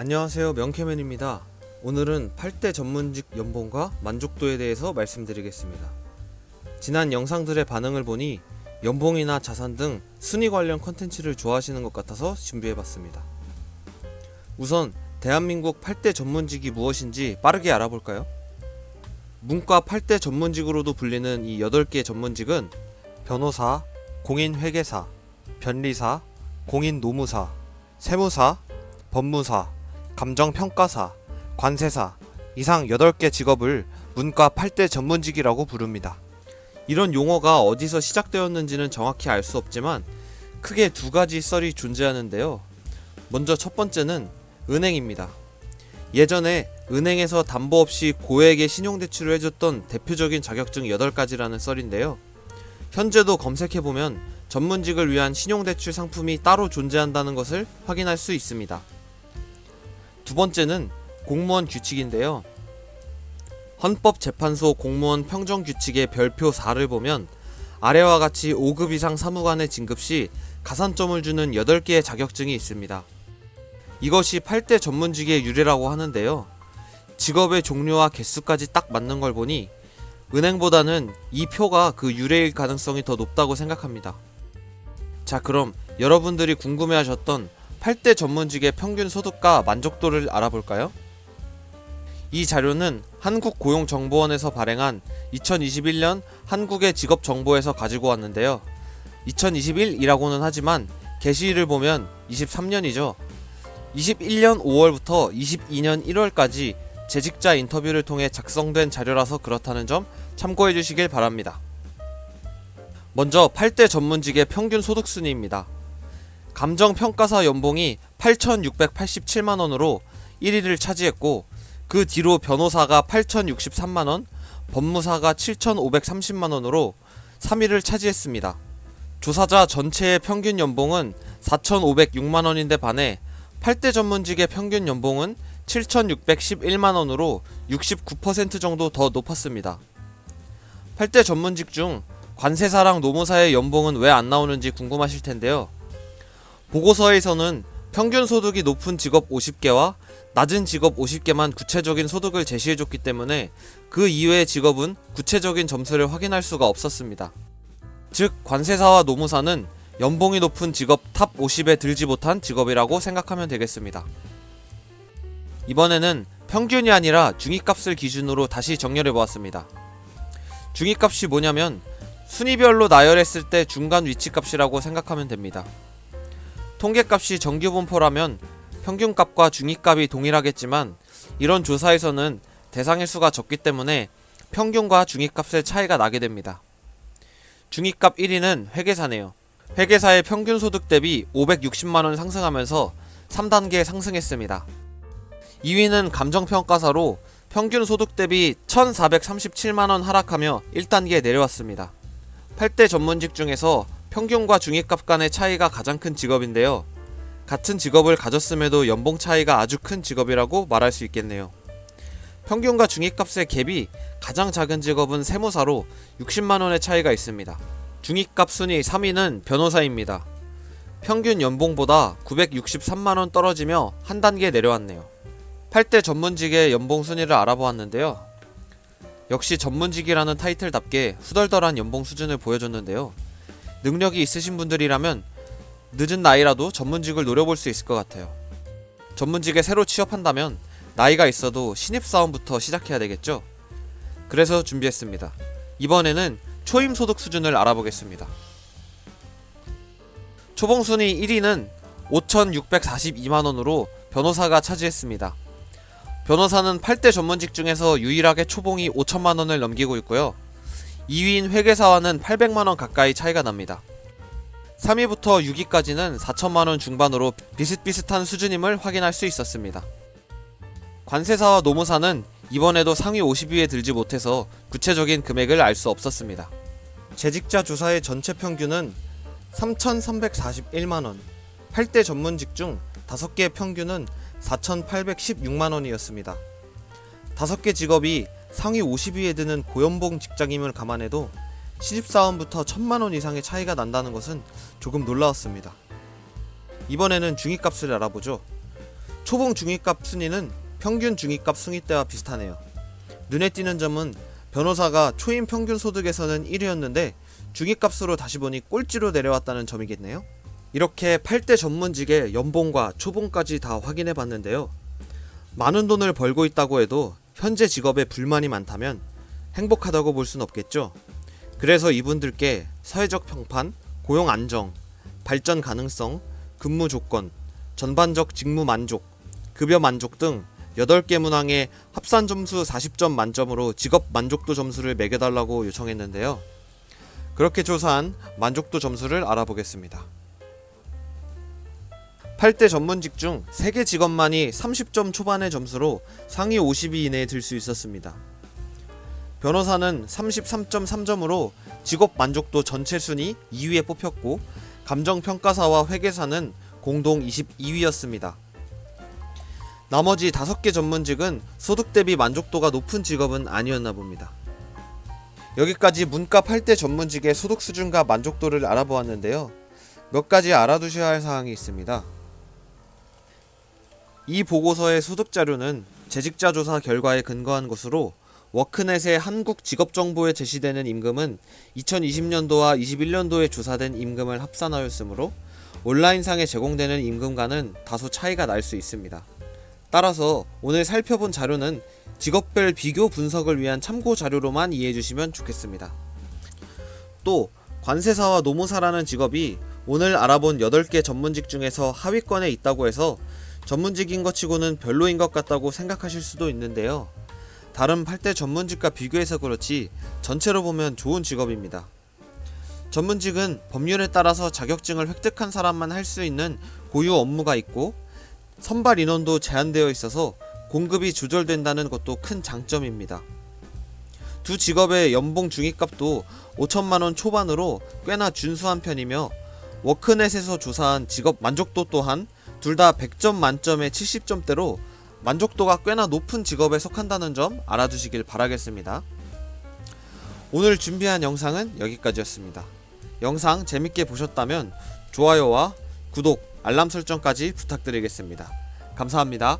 안녕하세요, 명캐맨입니다. 오늘은 8대 전문직 연봉과 만족도에 대해서 말씀드리겠습니다. 지난 영상들의 반응을 보니 연봉이나 자산 등 순위 관련 컨텐츠를 좋아하시는 것 같아서 준비해봤습니다. 우선 대한민국 8대 전문직이 무엇인지 빠르게 알아볼까요? 문과 8대 전문직으로도 불리는 이 8개 전문직은 변호사, 공인회계사, 변리사, 공인노무사, 세무사, 법무사, 감정평가사, 관세사 이상 8개 직업을 문과 8대 전문직이라고 부릅니다. 이런 용어가 어디서 시작되었는지는 정확히 알 수 없지만 크게 두 가지 썰이 존재하는데요. 먼저 첫 번째는 은행입니다. 예전에 은행에서 담보 없이 고액의 신용대출을 해줬던 대표적인 자격증 8가지라는 썰인데요. 현재도 검색해보면 전문직을 위한 신용대출 상품이 따로 존재한다는 것을 확인할 수 있습니다. 두 번째는 공무원 규칙인데요. 헌법재판소 공무원 평정규칙의 별표 4를 보면 아래와 같이 5급 이상 사무관에 진급 시 가산점을 주는 8개의 자격증이 있습니다. 이것이 8대 전문직의 유래라고 하는데요. 직업의 종류와 개수까지 딱 맞는 걸 보니 은행보다는 이 표가 그 유래일 가능성이 더 높다고 생각합니다. 자, 그럼 여러분들이 궁금해하셨던 8대 전문직의 평균 소득과 만족도를 알아볼까요? 이 자료는 한국고용정보원에서 발행한 2021년 한국의 직업정보에서 가지고 왔는데요. 2021이라고는 하지만 게시일을 보면 23년이죠. 21년 5월부터 22년 1월까지 재직자 인터뷰를 통해 작성된 자료라서 그렇다는 점 참고해 주시길 바랍니다. 먼저 8대 전문직의 평균 소득 순위입니다. 감정평가사 연봉이 8,687만원으로 1위를 차지했고 그 뒤로 변호사가 8,063만원, 법무사가 7,530만원으로 3위를 차지했습니다. 조사자 전체의 평균 연봉은 4,506만원인데 반해 8대 전문직의 평균 연봉은 7,611만원으로 69% 정도 더 높았습니다. 8대 전문직 중 관세사랑 노무사의 연봉은 왜 안 나오는지 궁금하실 텐데요. 보고서에서는 평균 소득이 높은 직업 50개와 낮은 직업 50개만 구체적인 소득을 제시해줬기 때문에 그 이외의 직업은 구체적인 점수를 확인할 수가 없었습니다. 즉 관세사와 노무사는 연봉이 높은 직업 탑 50에 들지 못한 직업이라고 생각하면 되겠습니다. 이번에는 평균이 아니라 중위값을 기준으로 다시 정렬해보았습니다. 중위값이 뭐냐면 순위별로 나열했을 때 중간 위치값이라고 생각하면 됩니다. 통계값이 정규분포라면 평균값과 중위값이 동일하겠지만 이런 조사에서는 대상의 수가 적기 때문에 평균과 중위값의 차이가 나게 됩니다. 중위값 1위는 회계사네요. 회계사의 평균 소득 대비 560만원 상승하면서 3단계 상승했습니다. 2위는 감정평가사로 평균 소득 대비 1437만원 하락하며 1단계 내려왔습니다. 8대 전문직 중에서 평균과 중위값 간의 차이가 가장 큰 직업인데요. 같은 직업을 가졌음에도 연봉 차이가 아주 큰 직업이라고 말할 수 있겠네요. 평균과 중위값의 갭이 가장 작은 직업은 세무사로 60만원의 차이가 있습니다. 중위값 순위 3위는 변호사입니다. 평균 연봉보다 963만원 떨어지며 한 단계 내려왔네요. 8대 전문직의 연봉 순위를 알아보았는데요. 역시 전문직이라는 타이틀답게 후덜덜한 연봉 수준을 보여줬는데요. 능력이 있으신 분들이라면 늦은 나이라도 전문직을 노려볼 수 있을 것 같아요. 전문직에 새로 취업한다면 나이가 있어도 신입사원부터 시작해야 되겠죠? 그래서 준비했습니다. 이번에는 초임소득 수준을 알아보겠습니다. 초봉순위 1위는 5,642만원으로 변호사가 차지했습니다. 변호사는 8대 전문직 중에서 유일하게 초봉이 5천만원을 넘기고 있고요. 2위인 회계사와는 800만원 가까이 차이가 납니다. 3위부터 6위까지는 4천만원 중반으로 비슷비슷한 수준임을 확인할 수 있었습니다. 관세사와 노무사는 이번에도 상위 50위에 들지 못해서 구체적인 금액을 알 수 없었습니다. 재직자 조사의 전체 평균은 3,341만원, 8대 전문직 중 5개의 평균은 4,816만원이었습니다. 5개 직업이 상위 50위에 드는 고연봉 직장임을 감안해도 신입사원부터 1,000만원 이상의 차이가 난다는 것은 조금 놀라웠습니다. 이번에는 중위값을 알아보죠. 초봉 중위값 순위는 평균 중위값 순위 때와 비슷하네요. 눈에 띄는 점은 변호사가 초임 평균 소득에서는 1위였는데 중위값으로 다시 보니 꼴찌로 내려왔다는 점이겠네요. 이렇게 8대 전문직의 연봉과 초봉까지 다 확인해 봤는데요. 많은 돈을 벌고 있다고 해도 현재 직업에 불만이 많다면 행복하다고 볼 순 없겠죠. 그래서 이분들께 사회적 평판, 고용 안정, 발전 가능성, 근무 조건, 전반적 직무 만족, 급여 만족 등 8개 문항에 합산 점수 40점 만점으로 직업 만족도 점수를 매겨달라고 요청했는데요. 그렇게 조사한 만족도 점수를 알아보겠습니다. 8대 전문직 중 3개 직업만이 30점 초반의 점수로 상위 50위 이내에 들 수 있었습니다. 변호사는 33.3점으로 직업 만족도 전체 순위 2위에 뽑혔고, 감정평가사와 회계사는 공동 22위였습니다. 나머지 5개 전문직은 소득 대비 만족도가 높은 직업은 아니었나 봅니다. 여기까지 문과 8대 전문직의 소득 수준과 만족도를 알아보았는데요. 몇 가지 알아두셔야 할 사항이 있습니다. 이 보고서의 소득 자료는 재직자 조사 결과에 근거한 것으로, 워크넷의 한국 직업정보에 제시되는 임금은 2020년도와 21년도에 조사된 임금을 합산하였으므로 온라인상에 제공되는 임금과는 다소 차이가 날 수 있습니다. 따라서 오늘 살펴본 자료는 직업별 비교 분석을 위한 참고 자료로만 이해해 주시면 좋겠습니다. 또 관세사와 노무사라는 직업이 오늘 알아본 8개 전문직 중에서 하위권에 있다고 해서 전문직인 것 치고는 별로인 것 같다고 생각하실 수도 있는데요. 다른 8대 전문직과 비교해서 그렇지 전체로 보면 좋은 직업입니다. 전문직은 법률에 따라서 자격증을 획득한 사람만 할 수 있는 고유 업무가 있고, 선발 인원도 제한되어 있어서 공급이 조절된다는 것도 큰 장점입니다. 두 직업의 연봉 중위값도 5천만원 초반으로 꽤나 준수한 편이며, 워크넷에서 조사한 직업 만족도 또한 둘 다 100점 만점에 70점대로 만족도가 꽤나 높은 직업에 속한다는 점 알아두시길 바라겠습니다. 오늘 준비한 영상은 여기까지였습니다. 영상 재밌게 보셨다면 좋아요와 구독, 알람 설정까지 부탁드리겠습니다. 감사합니다.